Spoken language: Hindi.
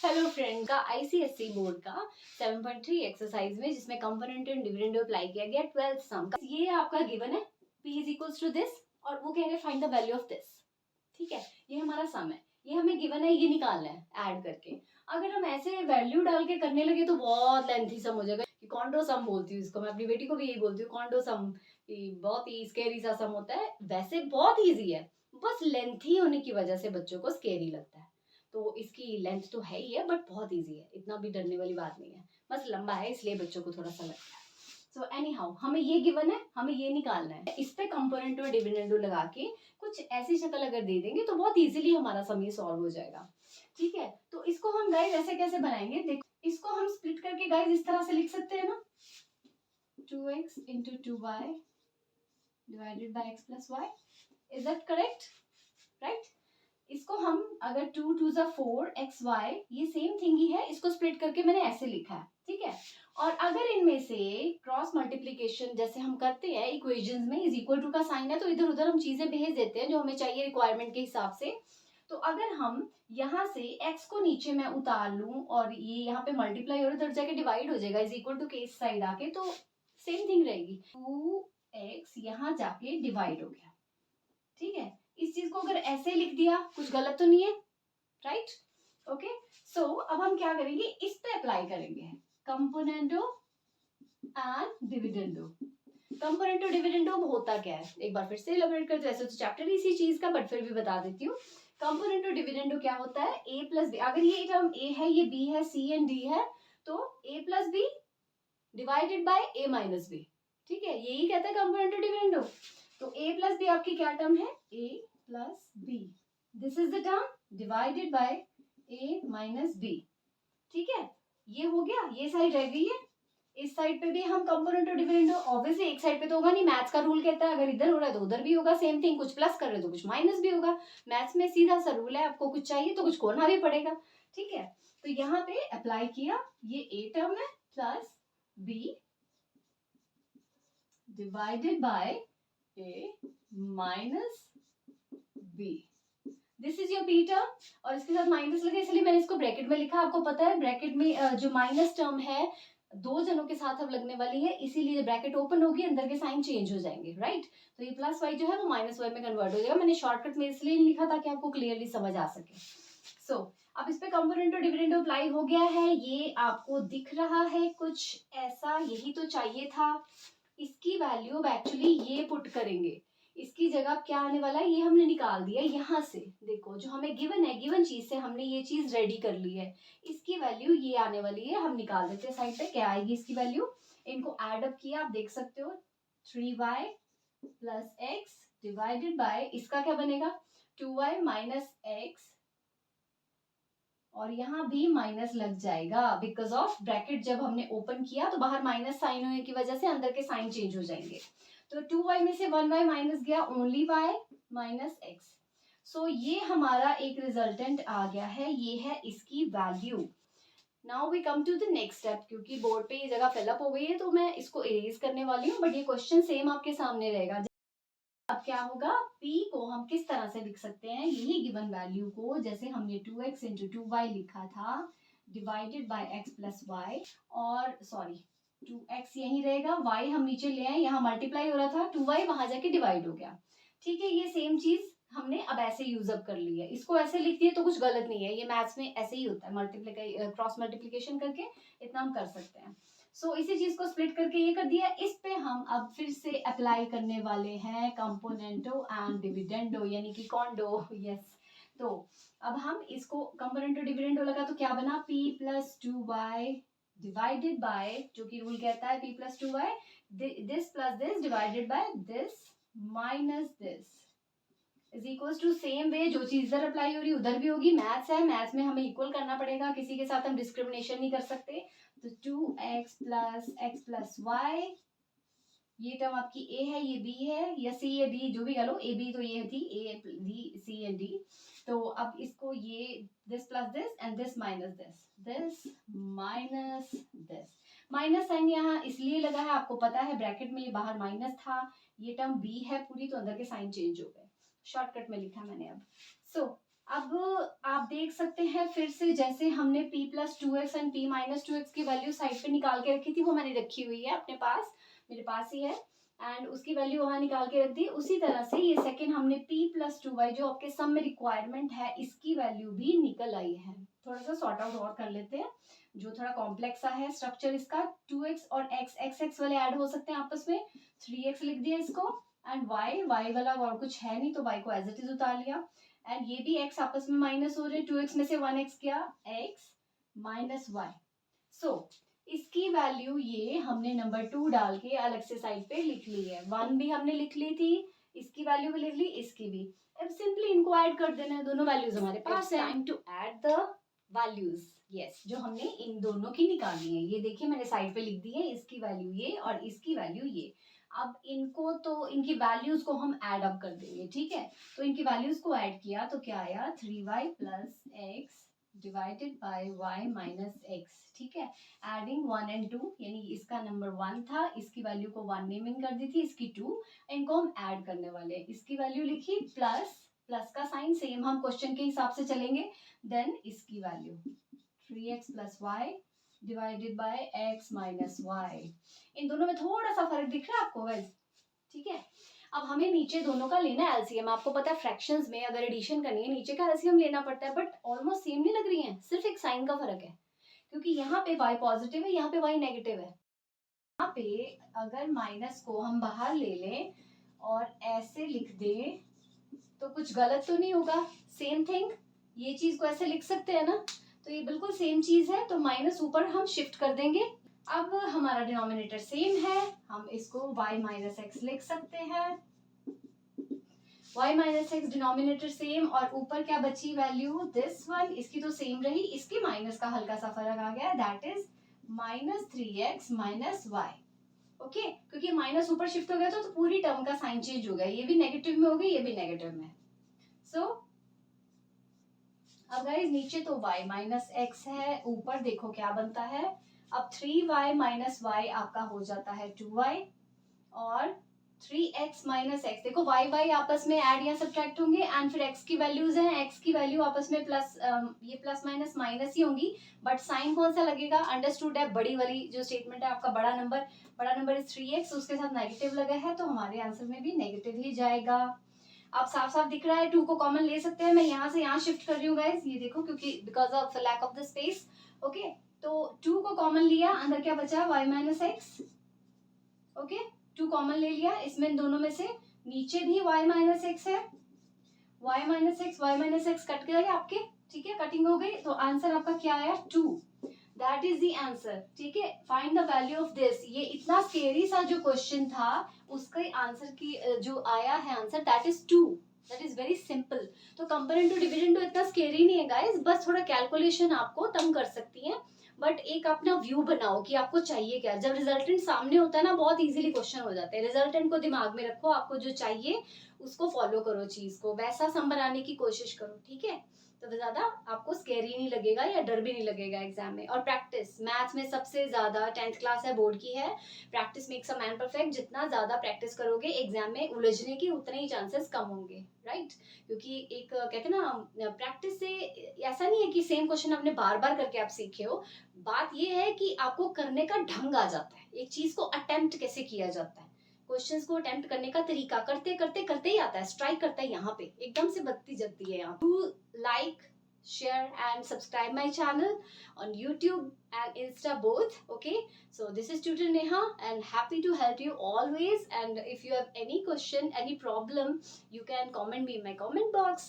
हेलो फ्रेंड का आईसीएसई बोर्ड का 7.3 एक्सरसाइज में जिसमें कंपोनेंट एंड डिविडेंड अप्लाई किया गया 12th सम का ये आपका गिवन है p is equals to this और वो कह रहे हैं find the value of this. ठीक है, ये हमारा सम है, ये हमें गिवन है, ये निकालना है ऐड करके। अगर हम ऐसे वैल्यू डाल के करने लगे तो बहुत लेंथी सम हो जाएगा। कॉन्डो सम बोलती हूँ इसको, मैं अपनी बेटी को भी यही बोलती हूँ कॉन्डो सम। बहुत ही स्केरी सा सम होता है, वैसे बहुत ईजी है, बस लेंथी होने की वजह से बच्चों को स्केरी लगता है। तो इसकी लेंथ तो है ही है बट बहुत इजी है, इतना भी डरने वाली बात नहीं है, बस लंबा है इसलिए बच्चों को थोड़ा सा लगता है। सो एनी हाउ हमें ये गिवन है, हमें ये निकालना है। इस पे कंपोनेंट और डिविडेंड लगा के कुछ ऐसी शक्ल अगर दे देंगे तो बहुत इजीली हमारा सम ये सॉल्व हो जाएगा। ठीक है, तो इसको हम गाइस ऐसे कैसे बनाएंगे, देखो इसको हम स्प्लिट करके गाइस इस तरह से लिख सकते हैं ना, 2x into 2y divided by x plus y, is that correct? right? इसको हम अगर 2 2 जा 4 एक्स वाई, ये सेम थिंग ही है, इसको स्प्लिट करके मैंने ऐसे लिखा है। ठीक है, और अगर इनमें से क्रॉस मल्टीप्लीकेशन जैसे हम करते हैं इक्वेशंस में, इज इक्वल टू का साइन है तो इधर उधर हम चीजें भेज देते हैं जो हमें चाहिए रिक्वायरमेंट के हिसाब से। तो अगर हम यहाँ से x को नीचे मैं उतार लूं और ये यहाँ पे मल्टीप्लाई और इधर जाके डिवाइड हो जाएगा, इज इक्वल टू के इस साइड आके, तो सेम थिंग रहेगी, 2x यहाँ जाके डिवाइड हो गया। ठीक है, इस चीज को अगर ऐसे लिख दिया कुछ गलत तो नहीं है, राइट? ओके, सो अब हम क्या करेंगे, इस पे अप्लाई करेंगे कंपोनेंटो एंड डिविडेंडो। कंपोनेंटो डिविडेंडो होता क्या है, एक बार फिर से इलैबोरेट करते हैं, वैसे तो चैप्टर इसी चीज का बट फिर भी बता देती हूँ। कंपोनेंटो डिविडेंडो क्या होता है, a प्लस बी, अगर ये टर्म a है, ये b है, c एंड d है, तो a plus B divided by a minus B. ठीक है, यही कहता है कंपोनेंटो डिविडेंडो। तो a प्लस बी आपकी क्या टर्म है, a plus B, this is the term divided by a minus B. ठीक है, ये हो गया, ये साइड रह गई है। इस साइड पे भी हम कंपोनेंट और डिविडेंड, ऑब्वियसली एक साइड पे तो होगा नहीं, मैथ्स का रूल कहता है अगर इधर हो रहा है तो उधर भी होगा, सेम थिंग, कुछ प्लस कर रहे हो तो कुछ माइनस भी होगा। मैथ्स में सीधा सा रूल है, आपको कुछ चाहिए तो कुछ खोना भी पड़ेगा। ठीक है, तो यहाँ पे अप्लाई किया, ये a टर्म है plus b divided by a minus b, this is your P term, और इसके साथ माइनस लगे इसलिए मैंने इसको ब्रैकेट में लिखा। आपको पता है ब्रैकेट में जो माइनस टर्म है दो जनों के साथ अब लगने वाली है, इसीलिए ब्रैकेट ओपन होगी, अंदर के साइन चेंज हो जाएंगे, राइट? तो ये प्लस वाई जो है वो माइनस वाई में कन्वर्ट हो जाएगा। मैंने शॉर्टकट में इसलिए लिखा ताकि आपको क्लियरली समझ आ सके। सो अब इस पे कंपोनेंट और डिविडेंड अप्लाई हो गया है, ये आपको दिख रहा है कुछ ऐसा, यही तो चाहिए था। इसकी वैल्यू अब एक्चुअली ये पुट करेंगे, इसकी जगह क्या आने वाला है, ये हमने निकाल दिया यहाँ से। देखो जो हमें गिवन है, गिवन चीज से हमने ये चीज रेडी कर ली है, इसकी वैल्यू ये आने वाली है, हम निकाल देते हैं साइड पे, क्या आएगी इसकी वैल्यू। इनको एड अप किया, आप देख सकते हो 3y plus x divided by, इसका क्या बनेगा 2y माइनस एक्स, और यहाँ भी माइनस लग जाएगा बिकॉज ऑफ ब्रैकेट जब हमने ओपन किया तो बाहर माइनस साइन होने की वजह से अंदर के साइन चेंज हो जाएंगे। तो 2y में से 1y माइनस गया, ओनली y माइनस एक्स। सो ये हमारा एक रिजल्टेंट आ गया है, ये है इसकी value. Now we come to the next step, क्योंकि बोर्ड पे ये जगह फिलअप हो गई है तो मैं इसको इरेज करने वाली हूँ, बट ये क्वेश्चन सेम आपके सामने रहेगा। अब क्या होगा, p को हम किस तरह से लिख सकते हैं, यही गिवन वैल्यू को जैसे हमने 2x इंटू 2y लिखा था divided by x plus Y, और सॉरी 2x यही रहेगा, y हम नीचे ले आए, यहाँ मल्टीप्लाई हो रहा था, 2y वहां जाके डिवाइड हो गया। ठीक है, ये सेम चीज हमने अब ऐसे यूज अप कर ली है, इसको ऐसे लिख दिए तो कुछ गलत नहीं है, ये मैथ्स में ऐसे ही होता है, मल्टीप्लाई क्रॉस मल्टीप्लीकेशन करके इतना हम कर सकते हैं। सो इसी चीज को स्प्लिट करके ये कर दिया, इस पे हम अब फिर से अप्लाई करने वाले हैं कंपोनेंटो एंड डिविडेंडो, यानी कि कॉन्डो। यस, तो अब हम इसको कंपोनेंटो डिविडेंडो लगा तो क्या बना, p plus 2y divided by, जो कि रूल कहता है p plus 2y, this plus this divided by this minus this is equal to, same way जो चीज इधर अप्लाई हो रही उधर भी होगी, मैथ्स है, मैथ्स में हमें इक्वल करना पड़ेगा, किसी के साथ हम डिस्क्रिमिनेशन नहीं कर सकते। तो 2x प्लस वाई, ये टर्म आपकी a है, ये b है, या c या d जो भी कह लो, a b तो ये थी, a b c and d। तो अब इसको ये this plus this and this minus this minus this, minus sign यहाँ इसलिए लगा है, आपको पता है ब्रैकेट में ये बाहर माइनस था, ये टर्म b है पूरी, तो अंदर के साइन चेंज हो गए, शॉर्टकट में लिखा मैंने अब। सो अब आप देख सकते हैं फिर से, जैसे हमने p plus 2x and p minus 2x की वैल्यू साइड पे निकाल के रखी थी, वो मैंने रखी हुई है अपने पास, मेरे पास ही है, एंड उसकी वैल्यू वहां निकाल के रख दी। उसी तरह से ये सेकंड हमने p प्लस 2y जो आपके सम में रिक्वायरमेंट है, इसकी वैल्यू भी निकल आई है। थोड़ा सा सॉर्ट आउट और कर लेते हैं, जो थोड़ा कॉम्प्लेक्स सा है स्ट्रक्चर इसका। 2x और x वाले ऐड हो सकते हैं आपस में, 3x लिख दिया इसको, एंड y वाला और कुछ है नहीं तो y को एज इट इज उतार लिया, एंड ये भी x आपस में माइनस हो रहे हैं, 2x में से 1x क्या, x माइनस वाई। सो इसकी वैल्यू ये हमने नंबर 2 डाल के अलग से साइड पे लिख ली है। 1 भी हमने लिख ली थी, इसकी वैल्यू भी लिख ली, इसकी भी। अब सिंपली इनको ऐड कर देना है, दोनों वैल्यूज हमारे पास है। Time to add the values, yes, जो हमने इन दोनों की निकालनी है। ये देखिए मैंने साइड पे लिख दी है, इसकी वैल्यू ये और इसकी वैल्यू ये। अब इनको तो इनकी वैल्यूज को हम ऐड अप कर देंगे, ठीक है। तो इनकी वैल्यूज को ऐड किया तो क्या आया, 3y plus x divided by y minus x, ठीक है। एडिंग 1 एंड 2, यानी इसका नंबर 1 था, इसकी वैल्यू को 1 नेमिंग कर दी थी, इसकी 2, इनको हम ऐड करने वाले हैं। इसकी वैल्यू लिखी प्लस, प्लस का साइन सेम हम क्वेश्चन के हिसाब से चलेंगे, देन इसकी value 3x plus Y divided by x minus Y. इन दोनों में थोड़ा सा फर्क दिख रहा है आपको गाइस, ठीक है। अब हमें नीचे दोनों का लेना है एलसीएम। आपको पता है फ्रैक्शंस में अगर एडिशन करनी है नीचे का एलसीएम लेना पड़ता है, बट ऑलमोस्ट सेम नहीं लग रही है, सिर्फ एक साइन का फर्क है, क्योंकि यहाँ पे y पॉजिटिव है, यहाँ पे y नेगेटिव है। यहाँ पे अगर माइनस को हम बाहर ले लें और ऐसे लिख दें तो कुछ गलत तो नहीं होगा, सेम थिंग, ये चीज को ऐसे लिख सकते हैं ना, तो ये बिल्कुल सेम चीज है, तो माइनस ऊपर हम शिफ्ट कर देंगे। अब हमारा डिनोमिनेटर सेम है, हम इसको y माइनस एक्स लिख सकते हैं, y minus x denominator same, और ऊपर क्या बची वैल्यू, दिस वन, इसकी तो सेम रही, इसकी माइनस का हल्का सा फर्क आ गया, that is minus 3x minus Y. Okay, क्योंकि माइनस ऊपर शिफ्ट हो गया तो पूरी टर्म का साइन चेंज हो गया, ये भी नेगेटिव में हो गई, ये भी नेगेटिव में। सो अब गाइस नीचे तो y माइनस एक्स है, ऊपर देखो क्या बनता है, अब 3y माइनस वाई आपका हो जाता है 2y, और 3x माइनस एक्स, देखो y आपस में ऐड या सब्ट्रैक्ट होंगे, एंड फिर x की वैल्यूज हैं, x की वैल्यू आपस में प्लस, ये प्लस माइनस माइनस ही होंगी, बट साइन कौन सा लगेगा, अंडरस्टूड है, बड़ी वाली जो स्टेटमेंट है आपका, बड़ा नंबर इज 3x, उसके साथ नेगेटिव लगा है, तो हमारे आंसर में भी नेगेटिव ही जाएगा। अब साफ साफ दिख रहा है, 2 को कॉमन ले सकते हैं, मैं यहाँ से यहाँ शिफ्ट कर रही हूँ गाइस, ये देखो, क्योंकि because of lack of the space. Okay, तो 2 को कॉमन लिया, अंदर क्या बचा, y minus X. Okay, 2 common ले लिया, इसमें इन दोनों में से नीचे भी y माइनस एक्स है, y माइनस एक्स कट गए आपके, ठीक है, कटिंग हो गई, तो आंसर आपका क्या आया, 2, दैट इज द आंसर, ठीक है। Find the value of this, ये इतना स्केरी सा जो क्वेश्चन था, उसके आंसर की जो आया है answer, that is 2, that is very simple. तो कंपेयर टू डिविजन तो इतना स्केरी नहीं है गाइस, बस थोड़ा कैलकुलेशन आपको तंग कर सकती है, बट एक अपना व्यू बनाओ कि आपको चाहिए क्या। जब रिजल्टेंट सामने होता है ना, बहुत इजीली क्वेश्चन हो जाते हैं। रिजल्टेंट को दिमाग में रखो, आपको जो चाहिए उसको फॉलो करो, चीज को वैसा सम बनाने की कोशिश करो, ठीक है। तो ज्यादा आपको स्केरी नहीं लगेगा या डर भी नहीं लगेगा एग्जाम में। और प्रैक्टिस मैथ्स में सबसे ज्यादा, 10th क्लास है, बोर्ड की है, practice makes a man perfect. जितना ज्यादा प्रैक्टिस करोगे एग्जाम में उलझने के, उतने ही चांसेस कम होंगे, राइट। क्योंकि एक कहते हैं ना, प्रैक्टिस से ऐसा नहीं है कि सेम क्वेश्चन आपने बार बार करके आप सीखे हो, बात ये है कि आपको करने का ढंग आ जाता है, एक चीज को अटेम्प्ट कैसे किया जाता है, क्वेश्चंस को अटेम्प्ट करने का तरीका करते करते करते ही आता है, स्ट्राइक करता है यहाँ पे, एकदम से बत्ती जगती है यहाँ। Do like, share and subscribe my channel on YouTube and Insta both. Okay, so this is tutor Neha and happy to help you always, and if you have any question, any problem, you can comment me in my comment box.